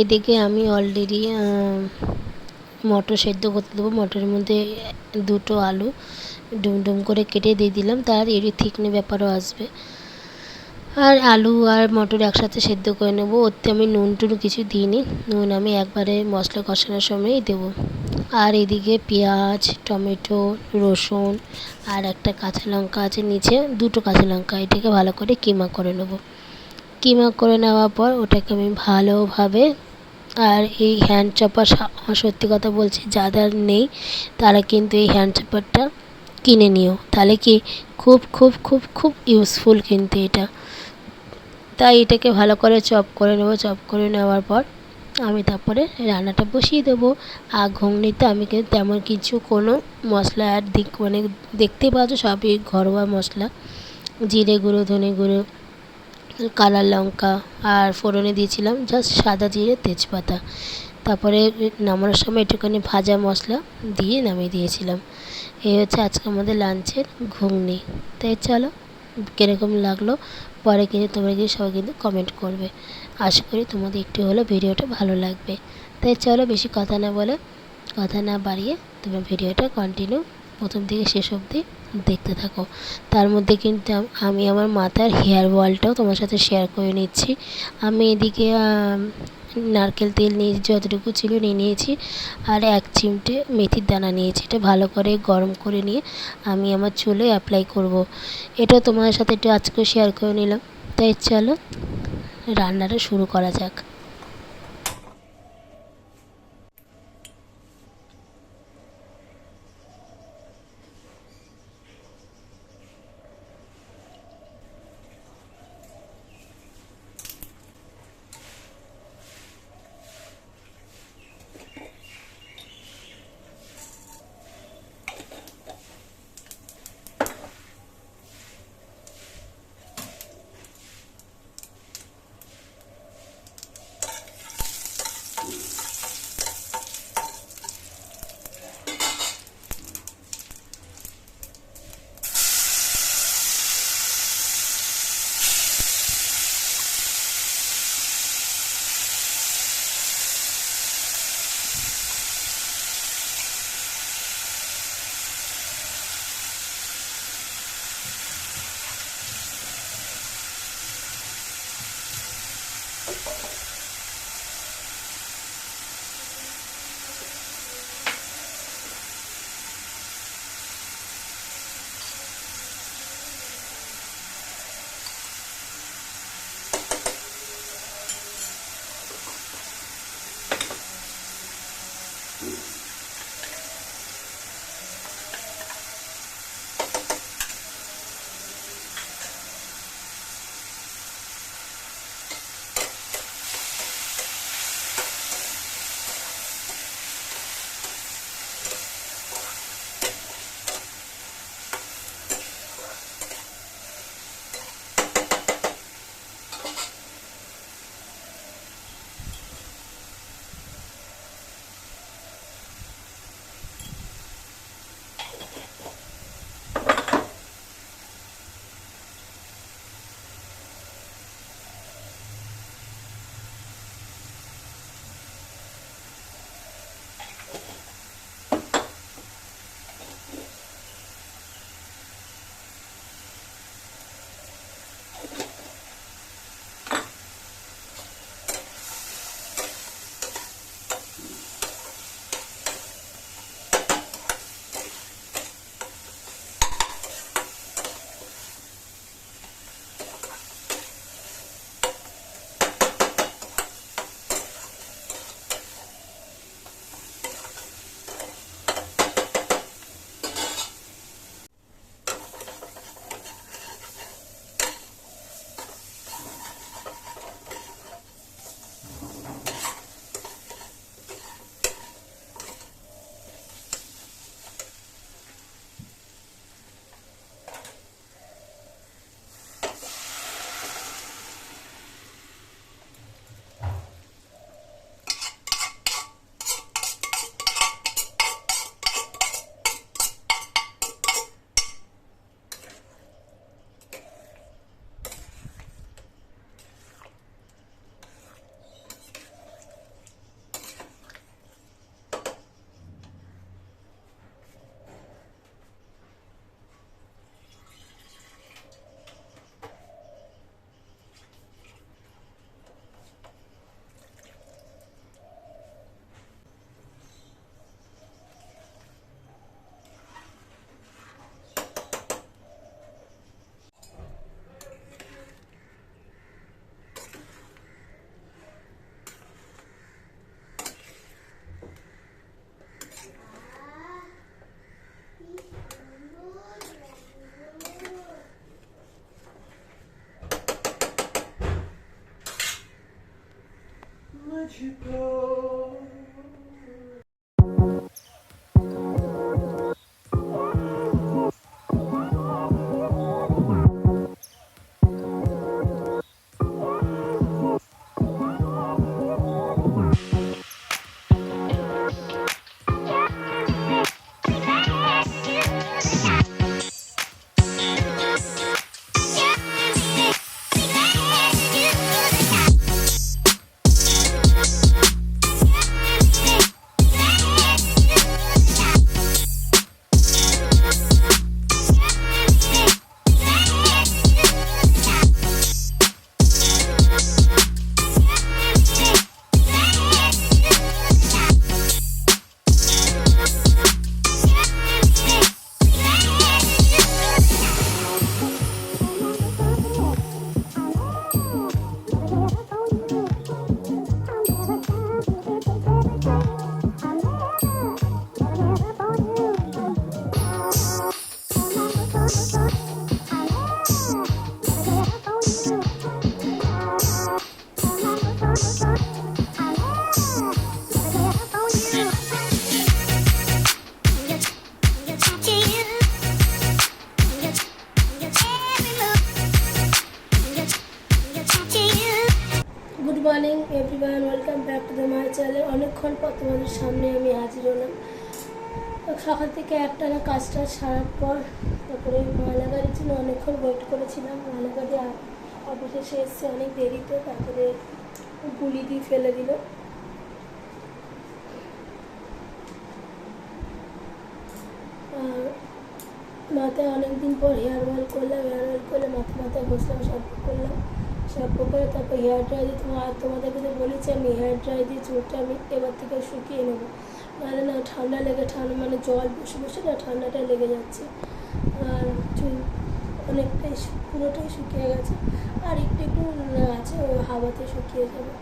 এদিকে আমি অলরেডি মটর সেদ্ধ করতে দেবো। মটরের মধ্যে দুটো আলু ডুম ডুম করে কেটে দিয়ে দিলাম, তার এর থিকনে ব্যাপারও আসবে। আর আলু আর মটর একসাথে সেদ্ধ করে নেবো। ওতে আমি নুন টুন কিছু দিইনি, নুন আমি একবারে মশলা কষানোর সময়ই দেবো। আর এদিকে পেঁয়াজ, টমেটো, রসুন আর একটা কাঁচা লঙ্কা আছে নিচে, দুটো কাঁচা লঙ্কা, এটাকে ভালো করে কিমা করে নেবো। কিমা করে নেওয়ার পর ওটাকে আমি ভালোভাবে, আর এই হ্যান্ড চপার, সত্যি কথা বলছি যাদের নেই তারা কিন্তু এই হ্যান্ড চপারটা কিনে নিও, তাহলে কি খুব খুব খুব খুব ইউজফুল কিন্তু এটা। তাই এটাকে ভালো করে চপ করে নেবো। চপ করে নেওয়ার পর আমি তারপরে রান্নাটা বসিয়ে দেবো। আর ঘুগনিতে আমি কিন্তু তেমন কিছু কোনো মশলা আর মানে দেখতেই পাচ্ছ সবই ঘরোয়া মশলা, জিরে গুঁড়ো, ধনে গুঁড়ো, কালার লঙ্কা, আর ফোড়নে দিয়েছিলাম জাস্ট সাদা জিরে, তেজপাতা। তারপরে নামানোর সময় একটুখানি ভাজা মশলা দিয়ে নামিয়ে দিয়েছিলাম। এই হচ্ছে আজকে আমাদের লাঞ্চের ঘুগনি। তাই চলো, কীরকম লাগলো পরে কিন্তু তোমরা কিন্তু সবাই কিন্তু কমেন্ট করবে। আশা করি তোমাদের একটু হলেও ভিডিওটা ভালো লাগবে। তাই চলো, বেশি কথা না বাড়িয়ে তোমরা ভিডিওটা কন্টিনিউ প্রথম থেকে শেষ অবধি দেখতে থাকো। তার মধ্যে কিন্তু আমি আমার মাথার হেয়ার অয়েলটাও তোমার সাথে শেয়ার করে নিচ্ছি। আমি এদিকে নারকেল তেল নিয়ে যতটুকু ছিল নিয়ে নিয়েছি, আর 1 চিমটে মেথির দানা নিয়েছি। এটা ভালো করে গরম করে নিয়ে আমি আমার চুলে অ্যাপ্লাই করব। এটা তোমাদের সাথে একটু আজকে শেয়ার করে নিলাম। তাই চলো রান্নাটা শুরু করা যাক। Good morning everyone, welcome back to the my channel. অনেকক্ষণ পর তোমাদের সামনে আমি হাজির হলাম। সকাল থেকে একটানা কাজটা সারার পর তারপরে ময়লা গাড়ির জন্য অনেকক্ষণ ওয়েট করেছিলাম। ময়লা গাড়ি অফিসে সে এসছে অনেক দেরিতে, তারপরে গুলি দিয়ে ফেলে দিল। আর মাথায় অনেকদিন পর হেয়ার অয়েল করলাম, মাথায় ঘষলাম, শ্যাম্পু করলাম, শ্যাম্পু করে তারপর হেয়ার ড্রাই দিয়ে তোমাদেরকে তো বলেছি আমি হেয়ার ড্রাই দিয়ে চুলটা আমি এবার থেকে শুকিয়ে নেবো, নাহলে না ঠান্ডা লেগে মানে জল বসে বসে না ঠান্ডাটা লেগে যাচ্ছে। আর চুল অনেকটাই পুরোটাই শুকিয়ে গেছে, আর একটু একটু আছে, ওই হাওয়াতে শুকিয়ে যাবে।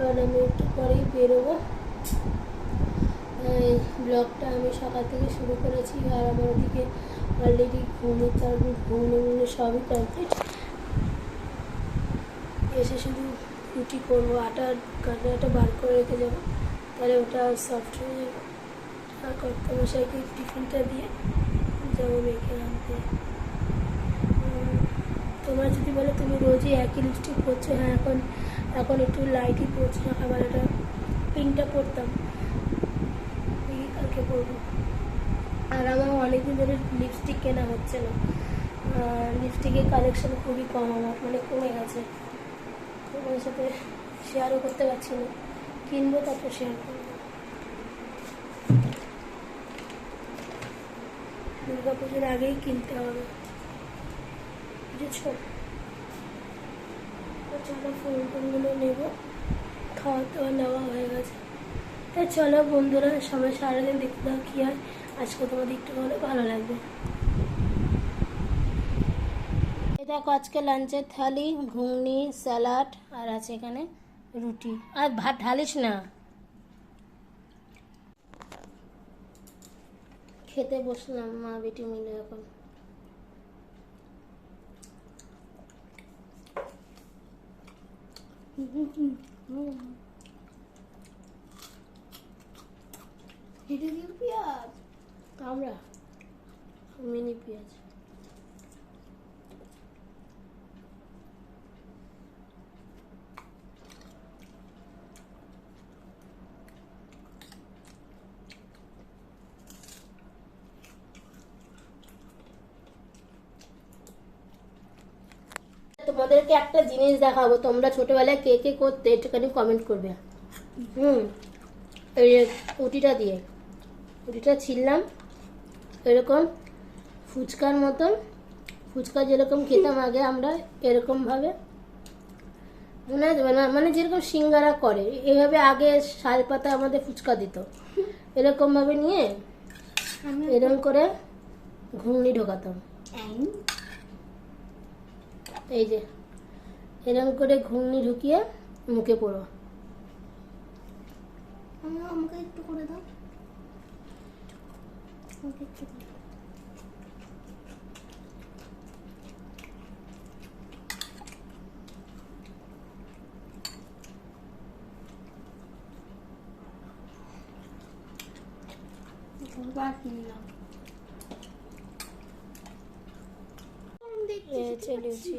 আর আমি একটু পরেই বেরোবো। এই ব্লগটা আমি সকাল থেকে শুরু করেছি, আর আমার ওদিকে অলরেডি ঘুমে সবই কমপ্লিট। এসে শুধু রুটি করবো, আটাটা বার করে রেখে যাবো, তাহলে ওটা সফট হয়ে যাবে। আর কর্তামশাইকে টিফিনটা দিয়ে যাবো মেয়েকে আনতে। তোমরা যদি বলো তুমি রোজই একই লিপস্টিক পরছো, হ্যাঁ এখন একটু লাইটই পরছি, সকালবেলাটা পিঙ্কটা পরতাম, কালকে পরবো। আর আমার অনেকদিন ধরে লিপস্টিক কেনা হচ্ছে না, লিপস্টিকের কালেকশন খুবই কম, আমার মানে কমে গেছে। তোমার সাথে শেয়ারও করতে পারছি না, কিনবো তারপর শেয়ার করবো। দুর্গা পুজোর আগেই কিনতে হবে, বুঝেছো? চলো ফোনগুলো নেবো, খাওয়া দাওয়া নেওয়া হয়ে গেছে। তাই চলো বন্ধুরা, সবাই সারাদিন দেখতে দাও কী হয়। আজকে তোমাদের একটু হলে ভালো লাগবে। দেখো আজকে লাঞ্চের থালি, ঘুগনি, স্যালাড, আর আছে এখানে রুটি। আর ভাত ঢালিস না, খেতে বসলাম মা বেটি মিলে এখন। পেঁয়াজ আমরা মিনি পেঁয়াজ। তোমাদেরকে একটা জিনিস দেখাবো, তোমরা ছোটবেলায় কে কে করতে একটুখানি কমেন্ট করবে। এই রুটিটা ছিললাম এরকম ফুচকার মতন, ফুচকা যেরকম খেতাম আগে আমরা, এরকমভাবে মনে আছে না, মানে যেরকম সিঙ্গারা করে এইভাবে আগে শাল পাতা আমাদের ফুচকা দিত, এরকমভাবে নিয়ে এরকম করে ঘুগনি ঢোকাতাম। এই যে এরকম করে ঘুগনি ঢুকিয়ে মুখে পড়ো। আমাকে একটু করে দাও, আমাকে একটু করে। আবার কিনলাম। লুচি